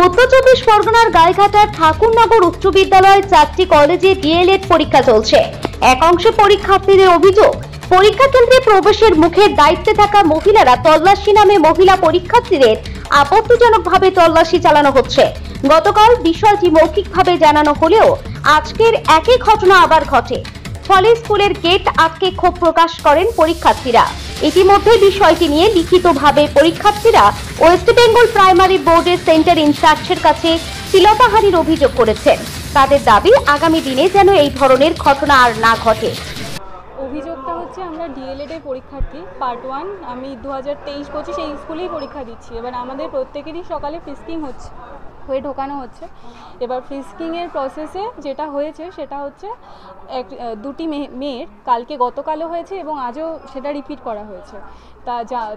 উত্তর চব্বিশ পরগনার গাইঘাটার ঠাকুরনগর উচ্চ বিদ্যালয় 4টি কলেজে ডিএলএড পরীক্ষা চলছে। একাংশে পরীক্ষার্থীদের অভিযোগ, পরীক্ষা কেন্দ্রে প্রবেশের মুখে দায়িত্বে থাকা মহিলারা তল্লাশি নামে মহিলা পরীক্ষার্থীদের আপত্তিজনকভাবে তল্লাশি চালানো হচ্ছে। গতকাল বিষয়টি মৌখিকভাবে জানানো হলেও আজকের একই ঘটনা আবার ঘটে। ফলে স্কুলের গেট আটকে ক্ষোভ প্রকাশ করেন পরীক্ষার্থীরা। ইতিমধ্যে বিষয়টি নিয়ে লিখিতভাবে পরীক্ষার্থীরা ওয়েস্ট বেঙ্গল প্রাইমারি বোর্ডের সেন্টার ইনচার্জের কাছে শ্লীলতাহানির অভিযোগ করেছেন। তাদের দাবি, আগামী দিনে যেন এই ধরনের ঘটনা আর না ঘটে। অভিযোগটা হচ্ছে, আমরা ডিএলএড এর পরীক্ষার্থী পার্ট 1, আমি 2023-25 এই স্কুলেই পরীক্ষা দিচ্ছি। এবার আমাদের প্রত্যেকেরই সকালে ফ্রিস্কিং হয়ে ঢোকানো হচ্ছে। এবার ফ্রিস্কিংয়ের প্রসেসে যেটা হয়েছে সেটা হচ্ছে দুটি মেয়ের গতকালও হয়েছে এবং আজও সেটা রিপিট করা হয়েছে।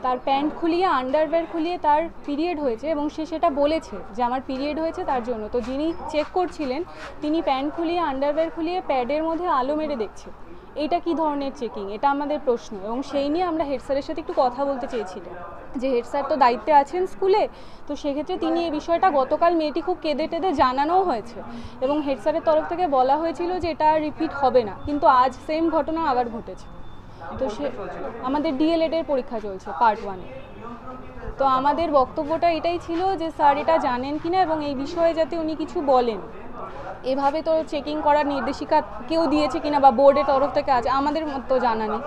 তার প্যান্ট খুলিয়ে আন্ডারওয়্যার খুলিয়ে তার পিরিয়ড হয়েছে এবং সে সেটা বলেছে যে আমার পিরিয়ড হয়েছে তার জন্য। তো যিনি চেক করছিলেন তিনি প্যান্ট খুলিয়ে আন্ডারওয়্যার খুলিয়ে প্যাডের মধ্যে আলো মেরে দেখছে। এইটা কি ধরনের চেকিং, এটা আমাদের প্রশ্ন। এবং সেই নিয়ে আমরা হেড স্যারের সাথে একটু কথা বলতে চেয়েছিলাম যে হেড স্যার তো দায়িত্বে আছেন স্কুলে, তো সেক্ষেত্রে তিনি এই বিষয়টা গতকাল মেয়েটি খুব কেঁদে টেঁদে জানানোও হয়েছে এবং হেড স্যারের তরফ থেকে বলা হয়েছিল যে এটা রিপিট হবে না, কিন্তু আজ সেম ঘটনা আবার ঘটেছে। তো আমাদের ডিএলএড এর পরীক্ষা চলছে পার্ট 1। তো আমাদের বক্তব্যটা এটাই ছিল যে স্যার এটা জানেন কিনা এবং এই বিষয়ে যাতে উনি কিছু বলেন। এভাবে তো চেকিং করার নির্দেশিকা কেউ দিয়েছে কিনা বা বোর্ডের তরফ থেকে আছে, আমাদের তো জানা নেই।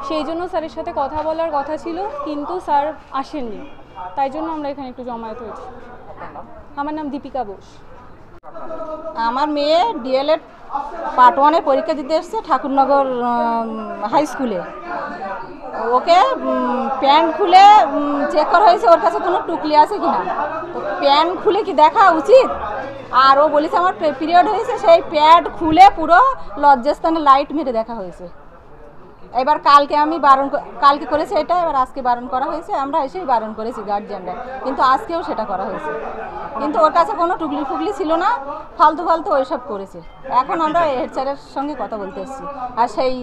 সেই জন্য স্যারের সাথে কথা বলার কথা ছিল, কিন্তু স্যার আসেননি। তাই জন্য আমরা এখানে একটু জমায়েত হয়েছি। আমার নাম দীপিকা বোস। আমার মেয়ে ডিএলএড পার্ট 1-এর পরীক্ষা দিতে এসছে ঠাকুরনগর হাই স্কুলে। ওকে প্যান্ট খুলে চেক করা হয়েছে ওর কাছে কোনো টুকলি আছে কিনা। তো প্যান্ট খুলে কি দেখা উচিত? আর ও বলেছে আমার পিরিয়ড হয়েছে, সেই প্যাড খুলে পুরো লজ্জাস্থানে লাইট মেরে দেখা হয়েছে। এবার কালকে করেছে এটা, এবার আজকে বারণ করা হয়েছে। আমরা এসেই বারণ করেছি গার্জিয়ানরা, কিন্তু আজকেও সেটা করা হয়েছে। কিন্তু ওর কাছে কোনো টুকলি ফুকলি ছিল না, ফালতু ওইসব করেছে। এখন আমরা হেড স্যারের সঙ্গে কথা বলতে এসেছি, আর সেই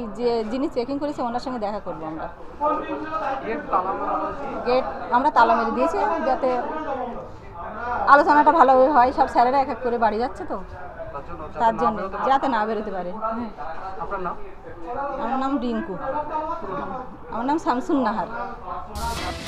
যিনি চেকিং করেছে ওনার সঙ্গে দেখা করবো। আমরা গেট আমরা তালা মেরে দিয়েছি যাতে আলোচনাটা ভালোভাবে হয়। সব স্যারেরা এক এক করে বাড়ি যাচ্ছে, তো তার জন্য যাতে না বেরোতে পারে। আমার নাম রিঙ্কু। আমার নাম শামসুন নাহার।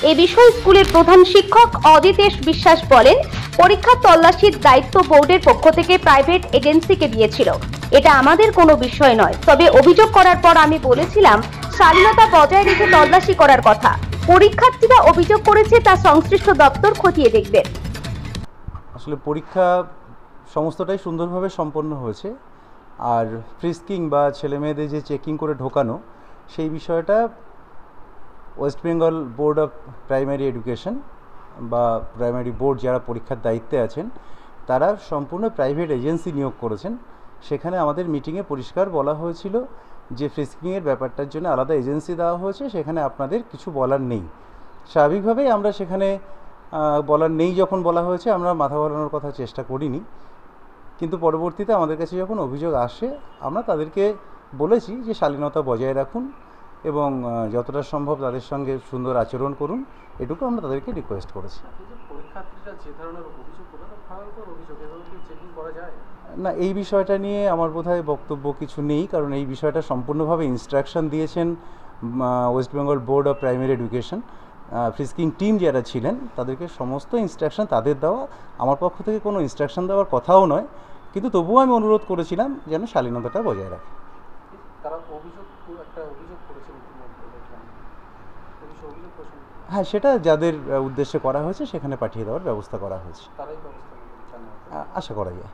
এ বিষয়ে স্কুলের প্রধান শিক্ষক অজিতেশ বিশ্বাস বলেন, পরীক্ষার তল্লাশির দায়িত্ব বোর্ডের পক্ষ থেকে প্রাইভেট এজেন্সিকে দিয়েছিল। এটা আমাদের কোনো বিষয় নয়। তবে অভিযোগ করার পর আমি বলেছিলাম শালীনতা বজায় রেখে তল্লাশি করার কথা। পরীক্ষার্থীরা অভিযোগ করেছে, তা সংশ্লিষ্ট দপ্তর খতিয়ে দেখবে। আসলে পরীক্ষা সমস্তটাই সুন্দরভাবে সম্পন্ন হয়েছে। আর ফ্রিস্কিং বা ছেলেমেয়েদের যে চেকিং করে ঢোকানো, সেই বিষয়টা West Bengal board of primary education বা প্রাইমারি বোর্ড যারা পরীক্ষার দায়িত্বে আছেন তারা সম্পূর্ণ প্রাইভেট এজেন্সি নিয়োগ করেছেন। সেখানে আমাদের মিটিংয়ে পরিষ্কার বলা হয়েছিল যে ফ্রিস্কিংয়ের ব্যাপারটার জন্য আলাদা এজেন্সি দেওয়া হয়েছে, সেখানে আপনাদের কিছু বলার নেই। স্বাভাবিকভাবেই আমরা সেখানে বলার নেই যখন বলা হয়েছে, আমরা মাথা ঘামানোর কথা চেষ্টা করিনি। কিন্তু পরবর্তীতে আমাদের কাছে যখন অভিযোগ আসে, আমরা তাদেরকে বলেছি যে শালীনতা বজায় রাখুন এবং যতটা সম্ভব তাদের সঙ্গে সুন্দর আচরণ করুন, এটুকু আমরা তাদেরকে রিকোয়েস্ট করেছি। না, এই বিষয়টা নিয়ে আমার বোধহয় বক্তব্য কিছু নেই, কারণ এই বিষয়টা সম্পূর্ণভাবে ইনস্ট্রাকশন দিয়েছেন West Bengal board of primary education. Frisking team যারা ছিলেন তাদেরকে সমস্ত ইনস্ট্রাকশন তাদের দেওয়া, আমার পক্ষ থেকে কোনো ইনস্ট্রাকশন দেওয়ার কথাও নয়। কিন্তু তবুও আমি অনুরোধ করেছিলাম যেন শালীনতাটা বজায় রাখে। হ্যাঁ, সেটা যাদের উদ্দেশ্যে করা হয়েছে সেখানে পাঠিয়ে দেওয়ার ব্যবস্থা করা হয়েছে, আশা করা যায়।